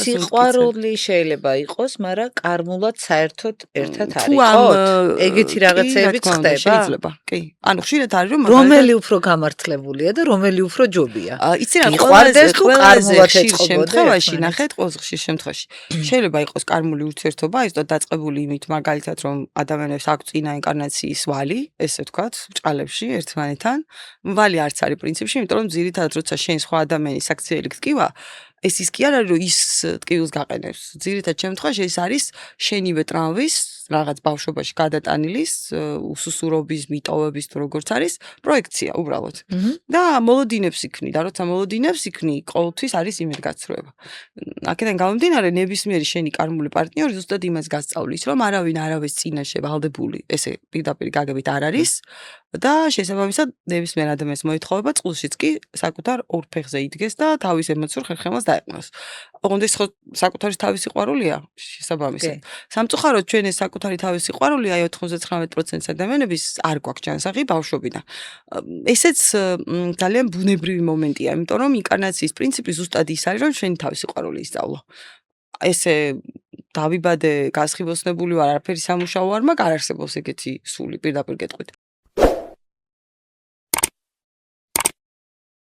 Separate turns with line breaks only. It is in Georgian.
ასე მტკიცე.
სიყვარული შეიძლება იყოს, მაგრამ კარმულად საერთოდ ერთად არ
თუ ამ
იყოთ? ეგეთი
კი, რა
რაღაცეებიც
თქმა უნდა,
ხდება?
შეიძლება. კი. ანუ ხშირად არის რომ
რომელი უფრო გამართლებულია და რომელი უფრო ჯობია?
იცი რა,
გიყვარდეს თუ კარმულად
ხშირ
ეწყობოდე
შემთხვევაში,
ერთმანეთს?
ნახეთ, ყველაზე ხშირ შემთხვევაში. შეიძლება იყოს კარმული ურთიერთობა, ის დაწყებული იმით, მაგალითად, რომ ადამიანებს აქვს წინა ინკარნაციის ვალი, ესე ვთქვათ, ბრჭყალებში ერთმანეთთან. ვალი არც არის პრინციპში, იმიტომ რომ ძირითადად როცა შენ სხვა ადამიანის აქციელი გტკივა, ეს ის კი არ არის, რომ ის ტკივილს გაყენებს. ძირითადად შემთხვევაში ეს არის შენივე ტრამვის რაღაც ბავშვობაში გადატანილის, უსუსურობის, მიტოვების თუ როგორც არის, პროექცია უბრალოდ. და მოლოდინებს იქნი და როცა მოლოდინებს იქნი, ყოველთვის არის იმედგაცრუება. აქედან გამომდინარე, ნებისმიერი შენი კარმული პარტნიორი ზუსტად იმას გასწავლის, რომ არავინ არავის წინაშე ვალდებული, ესე პირდაპირ გაგებით არ არის და შესაბამისად ნებისმიერ ადამიანს მოეთხოვება წყვილშიც კი საკუთარ ორ ფეხზე იდგეს და თავის ემოციურ ხერხემალს დაეყნოს. ოღონდ ეს ხო საკუთარი თავის სიყვარულია შესაბამისად. სამწუხაროდ ჩვენ ეს საკუთარი თავის სიყვარული აი 99% ადამიანების არ გვაქვს ჯანსაღი ბავშვობიდან. ესეც ძალიან ბუნებრივი მომენტია, იმიტომ რომ ინკარნაციის პრინციპი ზუსტად ის არის, რომ შენი თავის სიყვარული ისწავლო. ესე დავიბადე, გასხიბოსნებული ვარ, არაფერი სამუშაო არ მაქვს, არ არსებობს ეგეთი სული პირდაპირ გეტყვით.